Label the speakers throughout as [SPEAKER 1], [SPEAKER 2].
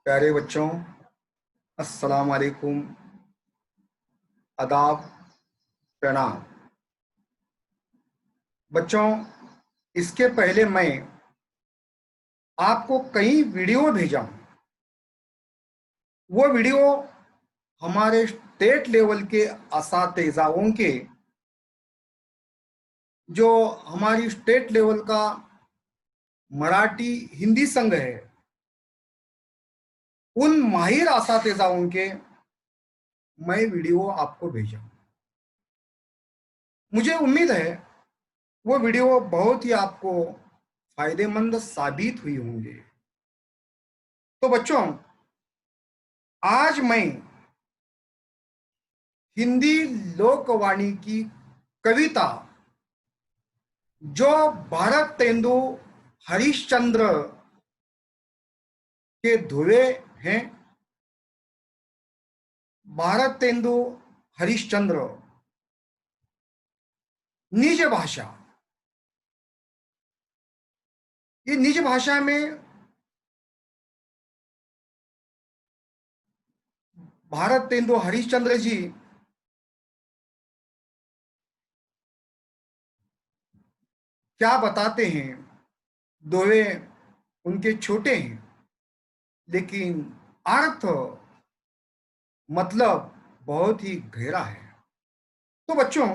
[SPEAKER 1] प्यारे बच्चों, अस्सलाम वालेकुम, आदाब, प्रणाम। बच्चों, इसके पहले मैं आपको कई वीडियो भेजा हूं। वो वीडियो हमारे स्टेट लेवल के असातिज़ाओं के, जो हमारी स्टेट लेवल का मराठी हिंदी संघ है, उन माहिर असातिज़ाओं के मैं वीडियो आपको भेजा हूं। मुझे उम्मीद है वो वीडियो बहुत ही आपको फायदेमंद साबित हुई होंगे। तो बच्चों, आज मैं हिंदी लोकवाणी की कविता जो भारत तेंदु हरिश्चंद्र के धुए हैं, भारत तेंदु हरिश्चंद्र निज भाषा, ये निज भाषा में भारत तेंदु हरिश्चंद्र जी क्या बताते हैं। दोहे उनके छोटे हैं, लेकिन अर्थ मतलब बहुत ही गहरा है। तो बच्चों,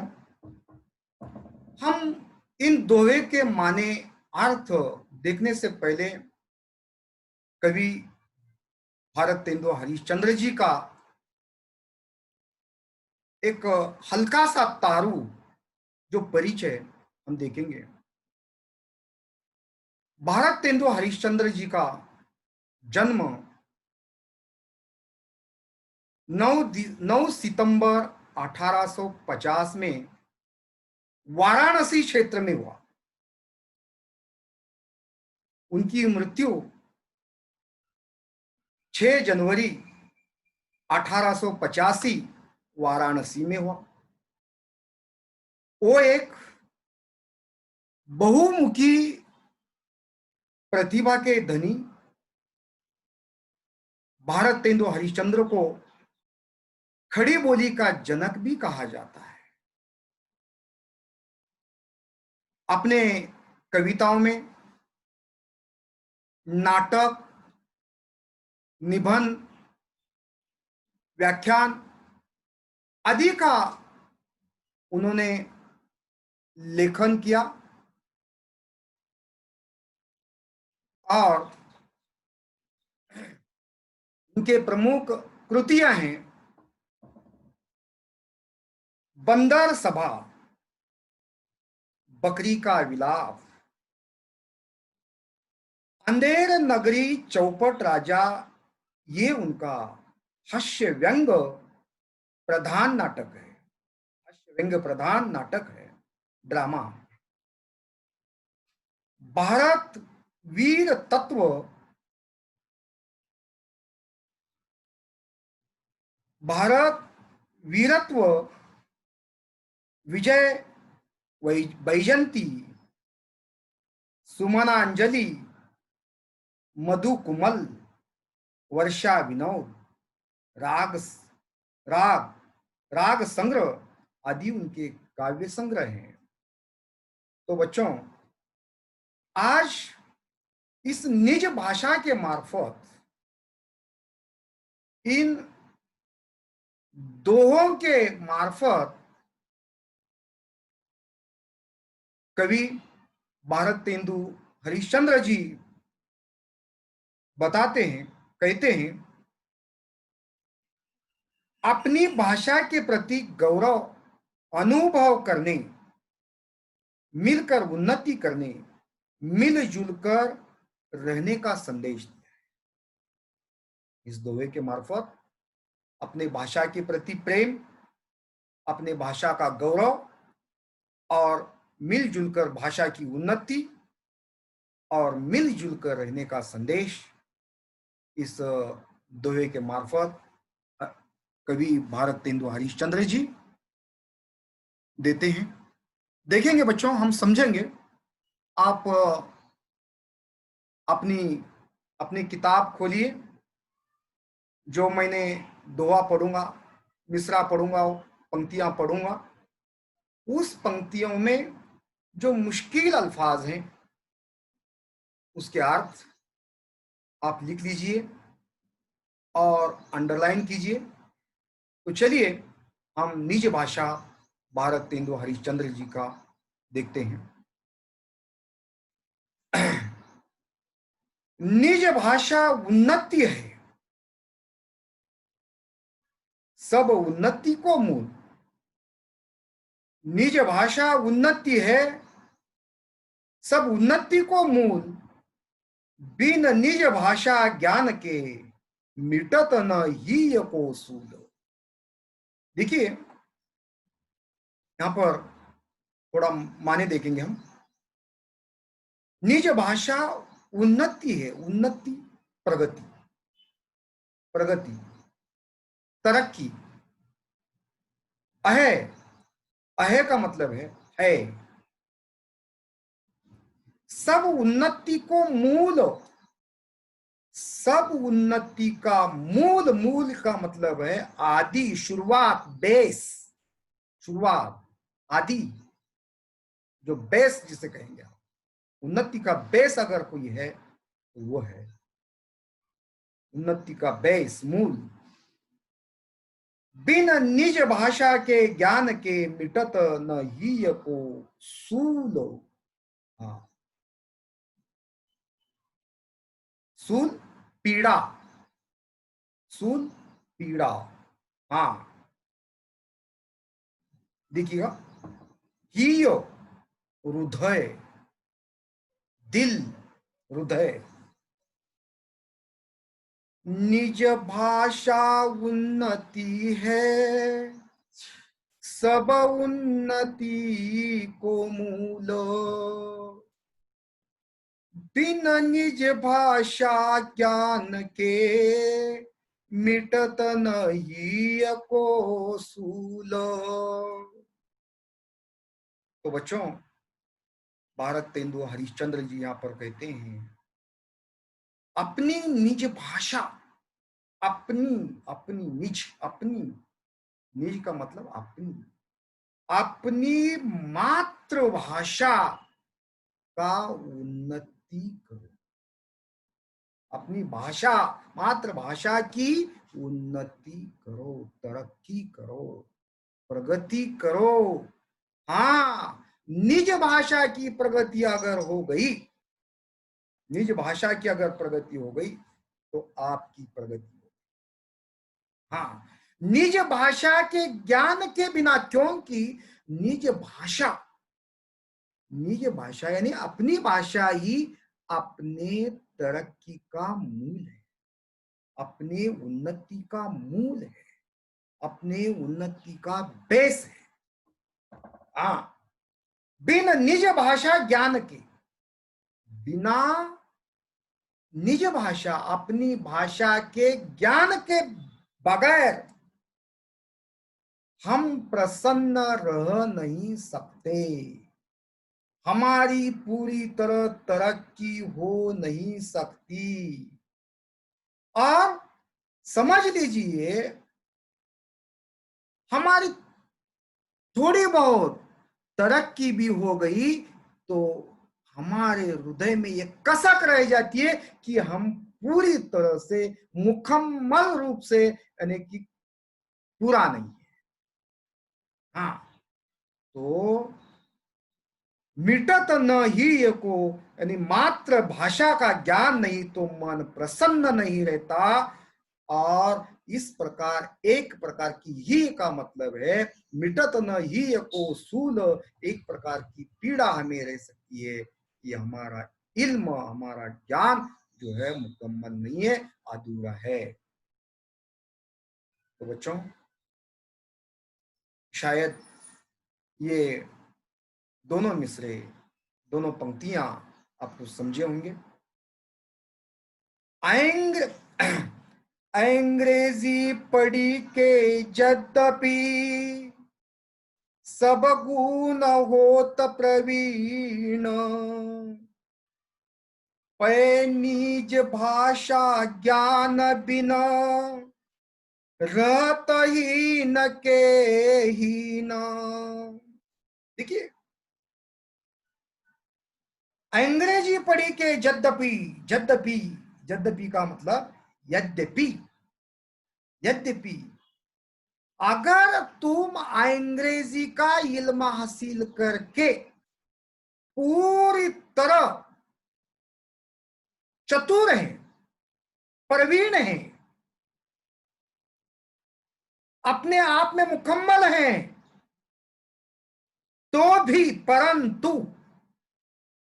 [SPEAKER 1] हम इन दोहे के माने अर्थ देखने से पहले कवि भारत तेंदु हरिश्चंद्र जी का एक हल्का सा तारू जो परिचय हम देखेंगे। भारत तेंदु हरिश्चंद्र जी का जन्म 9 सितंबर 1850 में वाराणसी क्षेत्र में हुआ। उनकी मृत्यु 6 जनवरी 1885 वाराणसी में हुआ। वो एक बहुमुखी प्रतिभा के धनी भारत तेंदु हरिश्चंद्र को खड़ी बोली का जनक भी कहा जाता है। अपने कविताओं में नाटक, निबंध, व्याख्यान आदि का उन्होंने लेखन किया और उनके प्रमुख कृतियां हैं बंदर सभा, बकरी का विलाप, अंधेर नगरी, चौपट राजा। ये उनका हास्य व्यंग प्रधान नाटक है, हास्य व्यंग प्रधान नाटक है, ड्रामा। भारत वीर तत्व, भारत वीरत्व, विजय वैजंती, सुमनांजलि, मधु कुमल, वर्षा विनोद, राग राग राग संग्रह आदि उनके काव्य संग्रह हैं। तो बच्चों, आज इस निज भाषा के मार्फत इन दोहों के मार्फत कवि भारत तेंदु हरिश्चंद्र जी बताते हैं, कहते हैं, अपनी भाषा के प्रति गौरव अनुभव करने, मिलकर उन्नति करने, मिलजुल कर रहने का संदेश दिया है। इस दोहे के मार्फत अपने भाषा के प्रति प्रेम, अपने भाषा का गौरव और मिलजुल कर भाषा की उन्नति और मिलजुल कर रहने का संदेश इस दोहे के मार्फत कवि भारत तेंदु हरिश्चंद्र जी देते हैं। देखेंगे बच्चों, हम समझेंगे। आप अपनी अपनी किताब खोलिए जो मैंने दोहा पढ़ूंगा, मिसरा पढ़ूंगा, पंक्तियां पढ़ूंगा, उस पंक्तियों में जो मुश्किल अल्फाज हैं उसके अर्थ आप लिख लीजिए और अंडरलाइन कीजिए। तो चलिए हम निज भाषा भारत तेंदु हरिश्चंद्र जी का देखते हैं। निज भाषा उन्नति है, सब उन्नति को मूल। निज भाषा उन्नति है, सब उन्नति को मूल। बिन निज भाषा ज्ञान के मिटत न ही को सूल। देखिए यहां पर थोड़ा माने देखेंगे हम। निज भाषा उन्नति है, उन्नति प्रगति, प्रगति तरक्की। अहे, अहे का मतलब है। सब उन्नति को मूल, सब उन्नति का मूल, मूल का मतलब है आदि, शुरुआत, बेस, शुरुआत, आदि, जो बेस जिसे कहेंगे आप। उन्नति का बेस अगर कोई है तो वो है उन्नति का बेस, मूल। बिन निज भाषा के ज्ञान के मिटत न ही को सूल। हाँ, सूल पीड़ा, सूल पीड़ा। हाँ देखिएगा, ही हृदय, दिल, हृदय। निज भाषा उन्नति है, सब उन्नति को मूल। बिन निज भाषा ज्ञान के मिटत नहीं को सूल। तो बच्चों, भारत तेंदु हरिश्चंद्र जी यहां पर कहते हैं अपनी निज भाषा, अपनी, अपनी निज, अपनी, निज का मतलब अपनी, अपनी मातृभाषा का उन्नति करो। अपनी भाषा, मातृभाषा की उन्नति करो, तरक्की करो, प्रगति करो। हाँ, निज भाषा की प्रगति अगर हो गई, निज भाषा की अगर प्रगति हो गई तो आपकी प्रगति हो। हाँ, निज भाषा के ज्ञान के बिना, क्योंकि निज भाषा, निज भाषा यानी अपनी भाषा ही अपने तरक्की का मूल है, अपने उन्नति का मूल है, अपने उन्नति का बेस है। हाँ, बिन निज भाषा ज्ञान के, बिना निज भाषा, अपनी भाषा के ज्ञान के बगैर हम प्रसन्न रह नहीं सकते, हमारी पूरी तरह तरक्की हो नहीं सकती। और समझ लीजिए हमारी थोड़ी बहुत तरक्की भी हो गई तो हमारे हृदय में ये कसक रह जाती है कि हम पूरी तरह से, मुकम्मल रूप से, यानी कि पूरा नहीं है। हाँ, तो मिटत न ही को, यानी मात्र भाषा का ज्ञान नहीं तो मन प्रसन्न नहीं रहता। और इस प्रकार एक प्रकार की ही का मतलब है मिटत न ही को सूल, एक प्रकार की पीड़ा हमें रह सकती है कि हमारा इल्म, हमारा ज्ञान जो है मुकम्मल नहीं है, अधूरा है। तो बच्चों, शायद ये दोनों मिसरे, दोनों पंक्तियां आपको समझे होंगे। अंग्रेजी पढ़ी के यद्यपि सब गुण होत प्रवीण, पै निज भाषा ज्ञान बिना रहत ही न के ही न। देखिए, अंग्रेजी पढ़ी के यद्यपि, यद्यपि, यद्यपि का मतलब यद्यपि, यद्यपि अगर तुम अंग्रेजी का इल्म हासिल करके पूरी तरह चतुर है, प्रवीण है, अपने आप में मुकम्मल है, तो भी परंतु,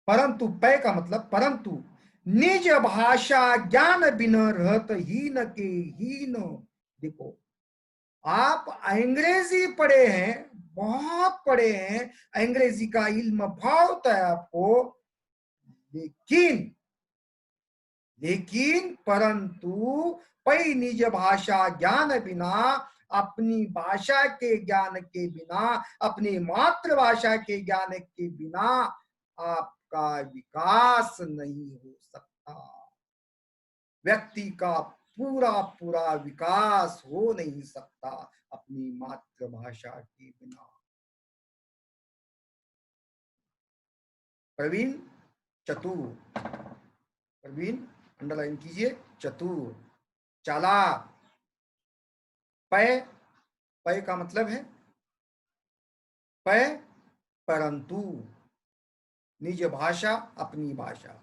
[SPEAKER 1] परंतु पै का मतलब परंतु निज भाषा ज्ञान बिना रहत हीन के हीन। देखो, आप अंग्रेजी पढ़े हैं, बहुत पढ़े हैं, अंग्रेजी का इल्म बहुत है आपको, लेकिन, लेकिन परंतु पै निज भाषा ज्ञान बिना, अपनी भाषा के ज्ञान के बिना, अपनी मातृभाषा के ज्ञान के बिना आपका विकास नहीं हो सकता। व्यक्ति का पूरा पूरा विकास हो नहीं सकता अपनी मातृभाषा के बिना। प्रवीण, चतुर, प्रवीण अंडरलाइन कीजिए, चतुर, चालाक। पै, पै का मतलब है पै परंतु, निज भाषा अपनी भाषा,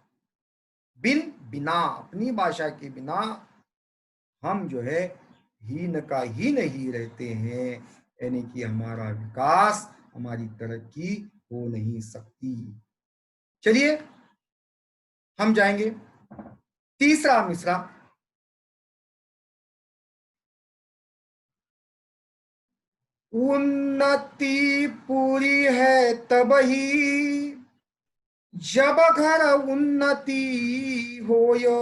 [SPEAKER 1] बिन बिना, अपनी भाषा के बिना हम जो है हीन का ही नहीं रहते हैं, यानी कि हमारा विकास, हमारी तरक्की हो नहीं सकती। चलिए हम जाएंगे तीसरा मिसरा। उन्नति पूरी है तब ही जब घर उन्नति होयो।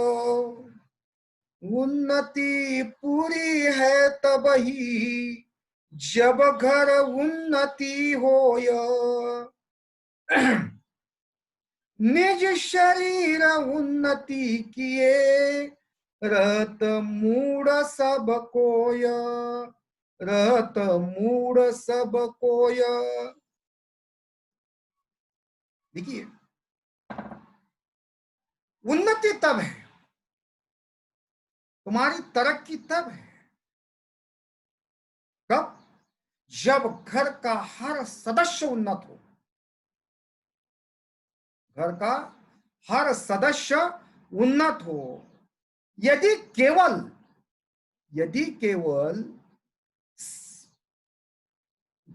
[SPEAKER 1] उन्नति पूरी है तब ही जब घर उन्नति होयो। निज शरीर उन्नति किए रहत मूड सब कोय, रहत मूड सब कोय। देखिए, उन्नति तब है, तुम्हारी तरक्की तब है, कब? जब घर का हर सदस्य उन्नत हो। घर का हर सदस्य उन्नत हो। यदि केवल, यदि केवल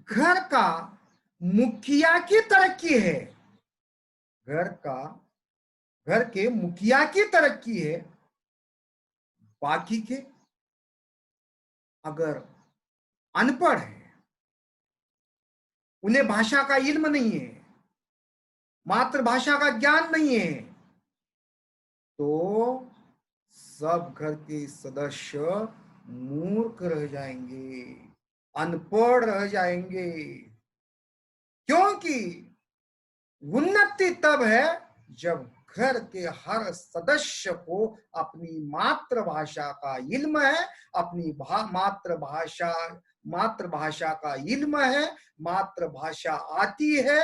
[SPEAKER 1] घर का मुखिया की तरक्की है, घर का, घर के मुखिया की तरक्की है, बाकी के अगर अनपढ़ है, उन्हें भाषा का इल्म नहीं है, मातृभाषा का ज्ञान नहीं है, तो सब घर के सदस्य मूर्ख रह जाएंगे, अनपढ़ रह जाएंगे। क्योंकि उन्नति तब है जब घर के हर सदस्य को अपनी मातृभाषा का इल्म है, अपनी मातृभाषा, मातृभाषा का इल्म है, मातृभाषा आती है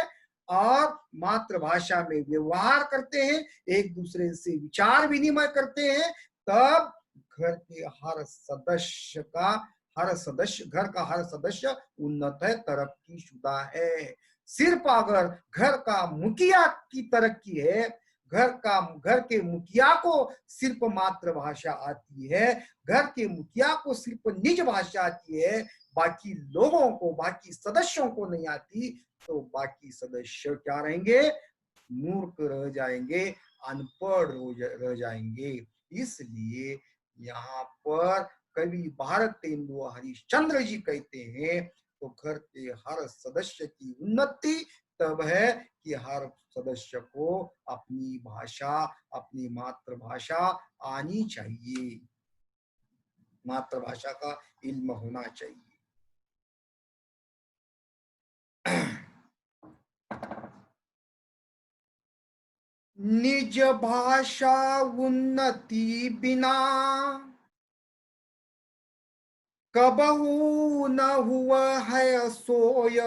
[SPEAKER 1] और मातृभाषा में व्यवहार करते हैं, एक दूसरे से विचार विनिमय करते हैं, तब घर के हर सदस्य का, हर सदस्य, घर का हर सदस्य उन्नत है, तरक्की शुदा है। सिर्फ अगर घर का मुखिया की तरक्की है, घर का, घर के मुखिया को सिर्फ मातृभाषा आती है, घर के मुखिया को सिर्फ निज भाषा आती है, बाकी लोगों को, बाकी सदस्यों को नहीं आती, तो बाकी सदस्य क्या रहेंगे? मूर्ख रह जाएंगे, अनपढ़ रह जाएंगे। इसलिए यहाँ पर कवि भारत तेंदुआ हरिश्चंद्र जी कहते हैं, तो घर के हर सदस्य की उन्नति तब है कि हर सदस्य को अपनी भाषा, अपनी मातृभाषा आनी चाहिए, मातृभाषा का इल्म होना चाहिए। निज भाषा उन्नति बिना, कबहू न हुआ है सोय,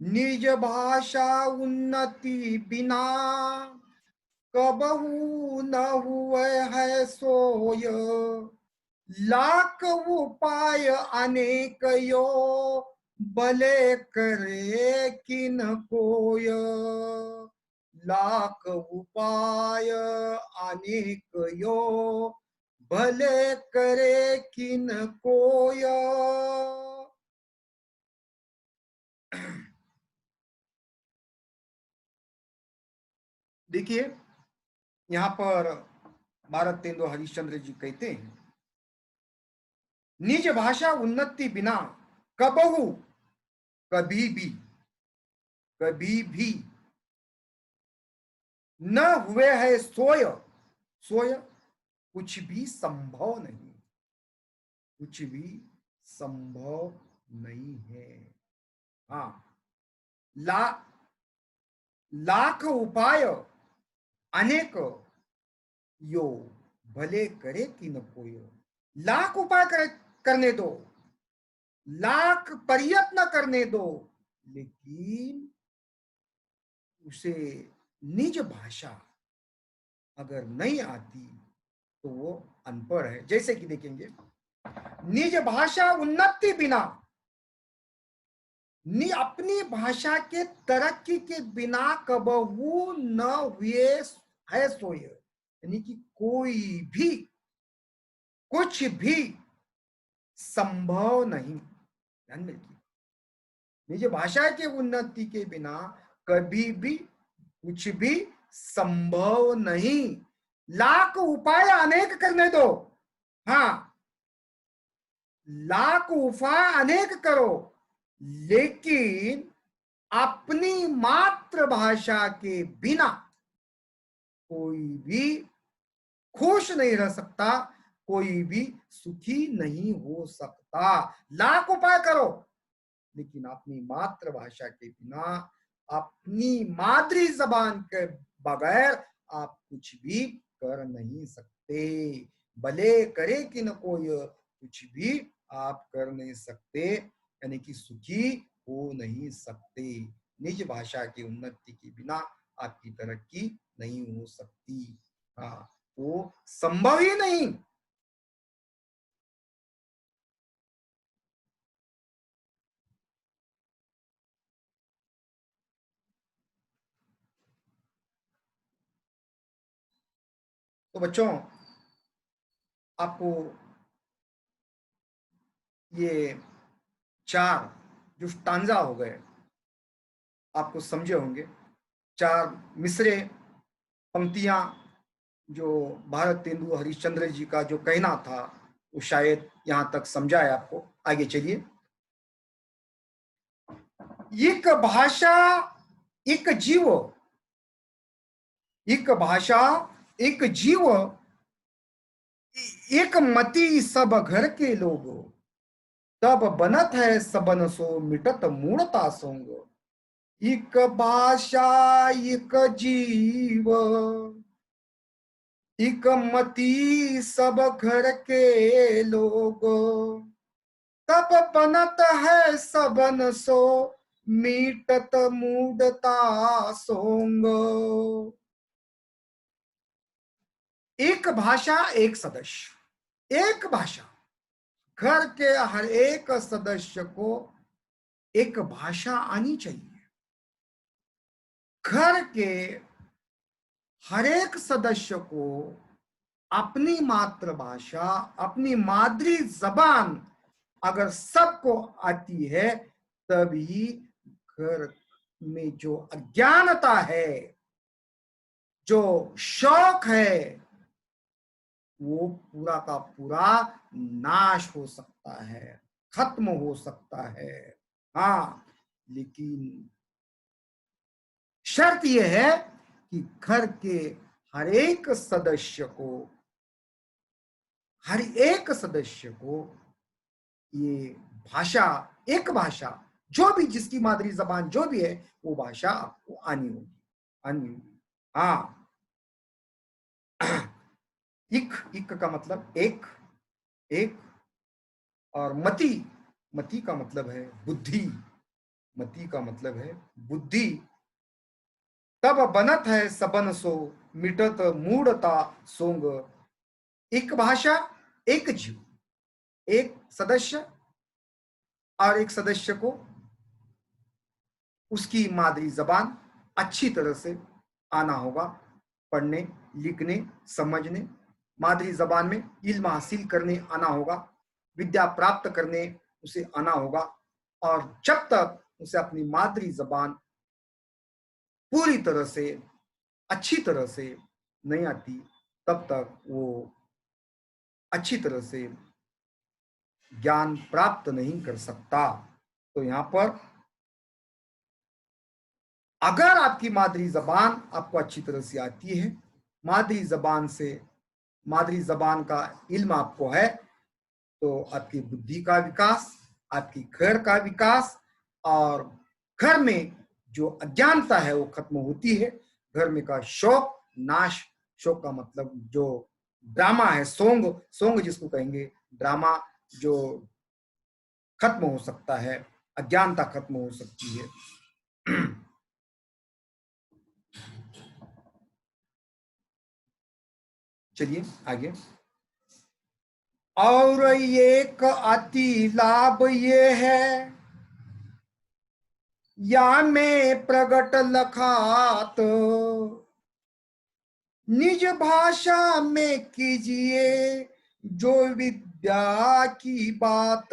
[SPEAKER 1] निज भाषा उन्नति बिना, कबहू न हुए है सोय, लाख उपाय अनेक यो, भले करे किन कोय। लाख उपाय अनेक यो, भले करे किन कोय। देखिए, यहां पर भारत तेंदु हरिश्चंद्र जी कहते हैं, निज भाषा उन्नति बिना, कबहू, कभी भी, कभी भी न हुए है सोय। सोय कुछ भी संभव नहीं, कुछ भी संभव नहीं है। हाँ, ला लाख उपाय अनेक यो, भले करे कि न कोई। लाख उपाय करने दो, लाख प्रयत्न करने दो, लेकिन उसे निज भाषा अगर नहीं आती तो वो अनपढ़ है। जैसे कि देखेंगे, निज भाषा उन्नति बिना, अपनी भाषा के तरक्की के बिना कबहू न हुए है सोय, यानी कि कोई भी, कुछ भी संभव नहीं। ध्यान में रखिए, निज भाषा के उन्नति के बिना कभी भी कुछ भी संभव नहीं। लाख उपाय अनेक करने दो, हाँ, लाख उपाय अनेक करो, लेकिन अपनी मातृभाषा के बिना कोई भी खुश नहीं रह सकता, कोई भी सुखी नहीं हो सकता। लाख उपाय करो, लेकिन अपनी मातृभाषा के बिना, अपनी मातृ जबान के बगैर आप कुछ भी कर नहीं सकते। भले करे कि न कोई, कुछ भी आप कर नहीं सकते, यानी कि सुखी हो नहीं सकते। निज भाषा की उन्नति के बिना आपकी तरक्की नहीं हो सकती। हाँ, वो संभव ही नहीं। तो बच्चों, आपको ये चार जो स्टांजा हो गए, आपको समझे होंगे। चार मिसरे पंक्तियां जो भारत तेंदु हरिश्चंद्र जी का जो कहना था, वो शायद यहां तक समझा है आपको। आगे चलिए। एक भाषा, एक जीव, एक भाषा, एक जीव, एक मति सब घर के लोग, तब बनत है सबन सो, मिटत मूढ़ता सोंग। एक भाषा, एक जीव, एक मती सब घर के लोग, तब बनत है सबन सो, मीटत मूढ़ता सोंग। एक भाषा, एक सदस्य। एक भाषा, घर के हर एक सदस्य को एक भाषा आनी चाहिए। घर के हर एक सदस्य को अपनी मातृभाषा, अपनी मादरी जबान अगर सबको आती है, तभी घर में जो अज्ञानता है, जो शौक है, वो पूरा का पूरा नाश हो सकता है, खत्म हो सकता है। हाँ, लेकिन शर्त यह है कि घर के हर एक सदस्य को, हर एक सदस्य को ये भाषा, एक भाषा, जो भी जिसकी मादरी जबान जो भी है, वो भाषा आपको आनी होगी, आनी होगी। हाँ, इक, इक का मतलब एक, एक, और मति, मति का मतलब है बुद्धि, मति का मतलब है बुद्धि। तब बनत है सबन सो, मिटत मूढ़ता सोंग। एक भाषा, एक जीव, एक सदस्य, और एक सदस्य को उसकी मादरी जबान अच्छी तरह से आना होगा, पढ़ने, लिखने, समझने, मादरी जबान में इल्म हासिल करने आना होगा, विद्या प्राप्त करने उसे आना होगा। और जब तक उसे अपनी मादरी जबान पूरी तरह से, अच्छी तरह से नहीं आती, तब तक वो अच्छी तरह से ज्ञान प्राप्त नहीं कर सकता। तो यहां पर अगर आपकी मादरी जबान आपको अच्छी तरह से आती है, मादरी जबान से, मादरी जबान का इल्म आपको है, तो आपकी बुद्धि का विकास, आपकी घर का विकास, और घर में जो अज्ञानता है वो खत्म होती है। घर में का शोक नाश, शोक का मतलब जो ड्रामा है, सोंग, सोंग जिसको कहेंगे ड्रामा, जो खत्म हो सकता है, अज्ञानता खत्म हो सकती है। चलिए आगे। और एक अति लाभ ये है, या में प्रगट लखात, निज भाषा में कीजिए जो विद्या की बात।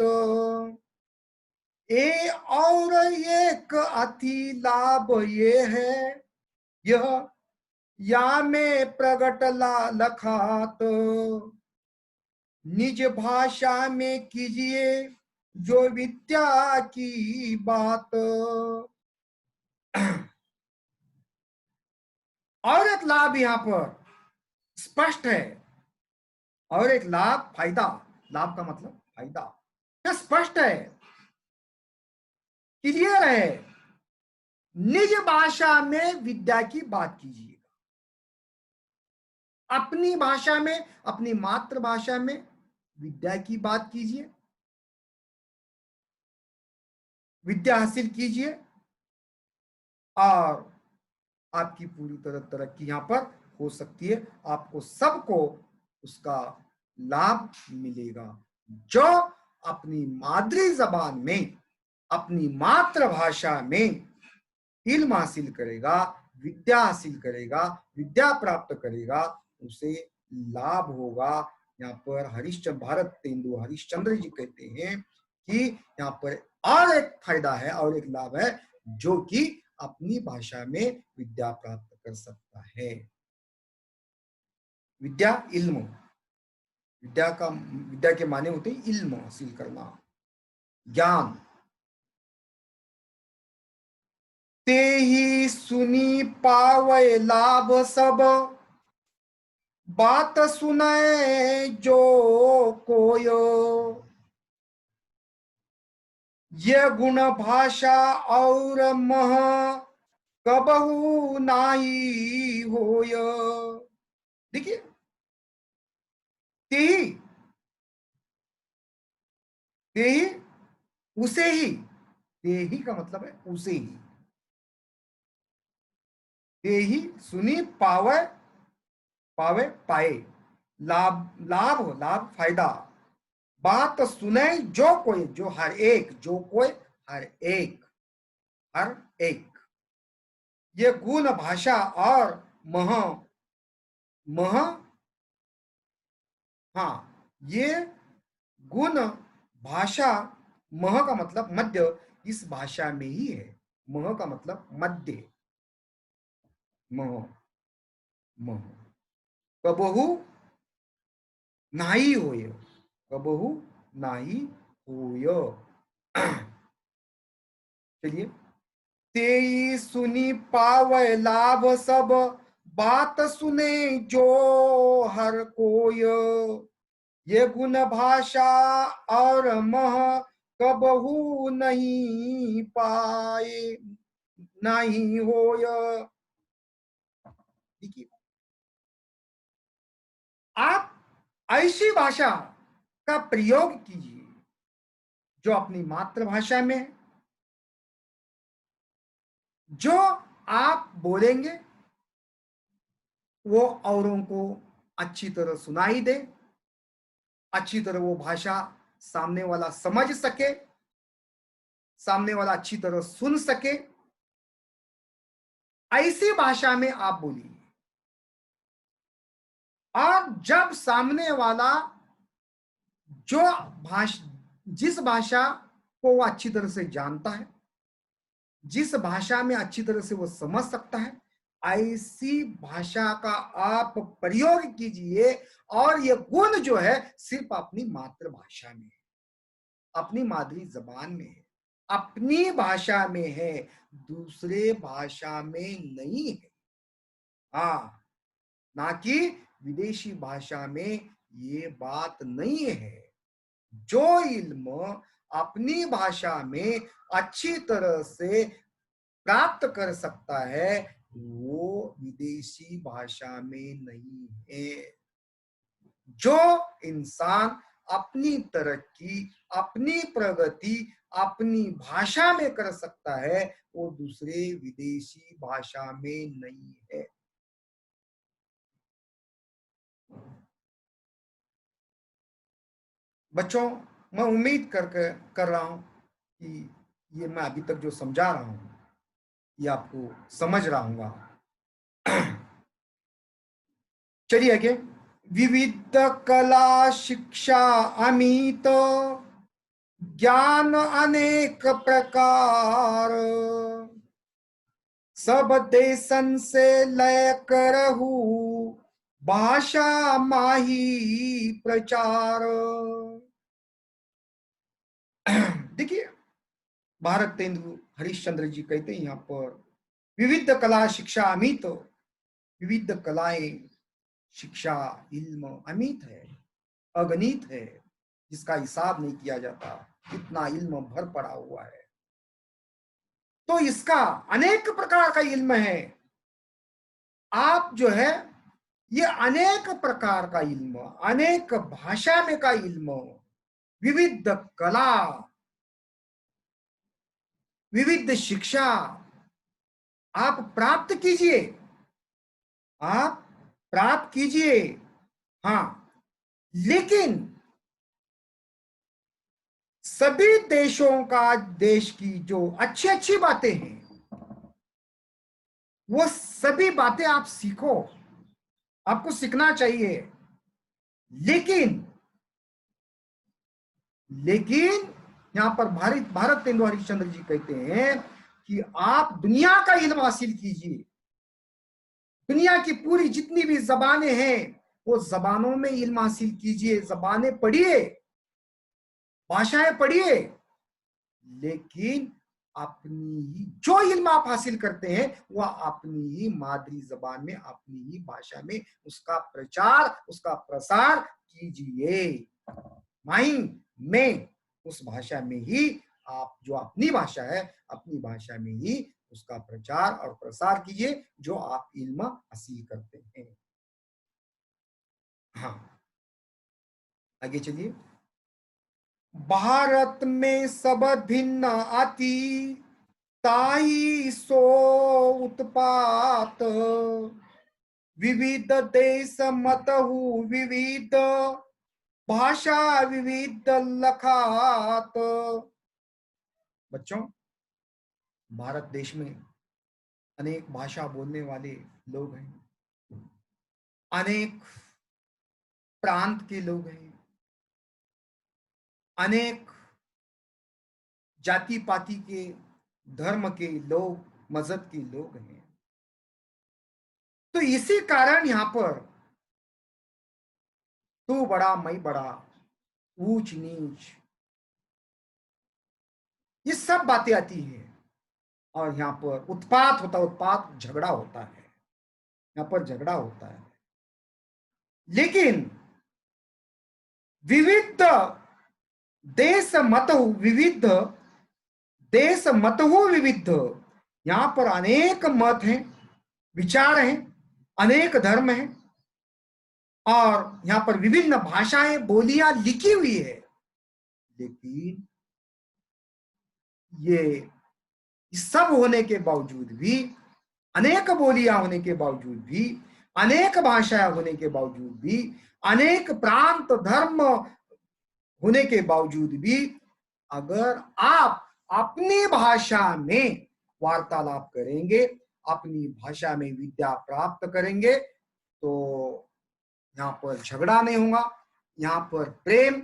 [SPEAKER 1] और एक अति लाभ ये है, यह या में प्रगट लखात, निज भाषा में कीजिए जो विद्या की बात। और एक लाभ यहां पर स्पष्ट है, और एक लाभ, फायदा, लाभ का मतलब फायदा, यह स्पष्ट है, क्लियर है। निज भाषा में विद्या की बात कीजिए, अपनी भाषा में, अपनी मातृभाषा में विद्या की बात कीजिए, विद्या हासिल कीजिए, और आपकी पूरी तरह तरक्की यहां पर हो सकती है। आपको सबको उसका लाभ मिलेगा। जो अपनी मादरी जबान में, अपनी मातृभाषा में इल्म हासिल करेगा, विद्या हासिल करेगा, विद्या प्राप्त करेगा, उसे लाभ होगा। यहाँ पर हरिश्चंद्र, भारत तेंदु हरिश्चंद्र जी कहते हैं कि यहाँ पर और एक फायदा है, और एक लाभ है, जो कि अपनी भाषा में विद्या प्राप्त कर सकता है। विद्या, इल्म, विद्या के माने होते हैं इल्म हासिल करना, ज्ञान। ते ही सुनी पावे लाभ सब, बात सुनाए जो कोयो, ये गुण भाषा और मह कबहू नाही होय। देखिए, ते ही, ते ही, उसे ही, ते ही का मतलब है उसे ही, ते ही सुनी पावे, पावे पाए, लाभ, लाभ, लाभ फायदा, बात सुने जो कोई, जो हर एक, जो कोई, हर एक, हर एक, ये गुण भाषा और मह, मह, हाँ, ये गुण भाषा, मह का मतलब मध्य, इस भाषा में ही है। मह का मतलब मध्य, मह, मह, कबहू नाही होय, कबहू नाही होय। चलिए, ते सुनी पावे लाभ सब, बात सुने जो हर कोय, ये गुण भाषा और मह कबहू नहीं पाए, नहीं होय। देखिए, आप ऐसी भाषा का प्रयोग कीजिए जो अपनी मातृभाषा में है। जो आप बोलेंगे वो औरों को अच्छी तरह सुनाई दे, अच्छी तरह वो भाषा सामने वाला समझ सके, सामने वाला अच्छी तरह सुन सके, ऐसी भाषा में आप बोलिए। और जब सामने वाला जो जिस भाषा को वो अच्छी तरह से जानता है, जिस भाषा में अच्छी तरह से वो समझ सकता है, ऐसी भाषा का आप प्रयोग कीजिए। और ये गुण जो है सिर्फ अपनी मातृभाषा में है, अपनी मादरी जबान में है, अपनी भाषा में है, दूसरे भाषा में नहीं है। हाँ, ना कि विदेशी भाषा में ये बात नहीं है। जो इल्म अपनी भाषा में अच्छी तरह से प्राप्त कर सकता है वो विदेशी भाषा में नहीं है। जो इंसान अपनी तरक्की, अपनी प्रगति अपनी भाषा में कर सकता है वो दूसरे विदेशी भाषा में नहीं है। बच्चों, मैं उम्मीद कर रहा हूं कि ये मैं अभी तक जो समझा रहा हूं ये आपको समझ रहा हूंगा। चलिए आगे। विविध कला शिक्षा अमित, ज्ञान अनेक प्रकार, सब देशन से लय करहु, भाषा माही प्रचार। देखिए, भारत तेंदु हरिश्चंद्र जी कहते हैं यहाँ पर विविध कला शिक्षा अमित। विविध कलाएं, शिक्षा, इल्म अमित है, अगणित है, जिसका हिसाब नहीं किया जाता। इतना इल्म भर पड़ा हुआ है। तो इसका अनेक प्रकार का इल्म है। आप जो है ये अनेक प्रकार का इल्म, अनेक भाषा में का इल्म, विविध कला, विविध शिक्षा आप प्राप्त कीजिए, आप प्राप्त कीजिए। हाँ, लेकिन सभी देशों का, देश की जो अच्छी अच्छी बातें हैं वो सभी बातें आप सीखो, आपको सीखना चाहिए। लेकिन लेकिन यहां पर भारत तेंदु हरिश्चंद्र जी कहते हैं कि आप दुनिया का इल्म हासिल कीजिए। दुनिया की पूरी जितनी भी जबानें हैं वो जबानों में इल्म हासिल कीजिए, जबानें पढ़िए, भाषाएं पढ़िए। लेकिन अपनी ही जो इल्म आप हासिल करते हैं वह अपनी ही मादरी जबान में, अपनी ही भाषा में उसका प्रचार, उसका प्रसार कीजिए। माई में उस भाषा में ही आप जो अपनी भाषा है, अपनी भाषा में ही उसका प्रचार और प्रसार कीजिए जो आप इल्म हासिल करते हैं। हाँ, आगे चलिए। भारत में सब भिन्न अति, ताई सो उत्पात, विविध देश मतहु विविध, भाषा विविध लखात। बच्चों, भारत देश में अनेक भाषा बोलने वाले लोग हैं, अनेक प्रांत के लोग हैं, अनेक जाति पाति के, धर्म के लोग, मजहब के लोग हैं। तो इसी कारण यहां पर तू बड़ा मैं बड़ा, ऊंच नीच, ये सब बातें आती हैं। और यहाँ पर उत्पात होता, उत्पात झगड़ा होता है, यहाँ पर झगड़ा होता है। लेकिन विविध देश मत विविध, देश मत हो विविध, यहाँ पर अनेक मत हैं, विचार हैं, अनेक धर्म हैं, और यहाँ पर विभिन्न भाषाएं, बोलियां लिखी हुई है, लेकिन ये सब होने के बावजूद भी, अनेक बोलियां होने के बावजूद भी, अनेक भाषाएं होने के बावजूद भी, अनेक प्रांत धर्म होने के बावजूद भी, अगर आप अपनी भाषा में वार्तालाप करेंगे, अपनी भाषा में विद्या प्राप्त करेंगे, तो यहाँ पर झगड़ा नहीं होगा, यहाँ पर प्रेम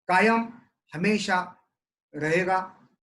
[SPEAKER 1] कायम हमेशा रहेगा।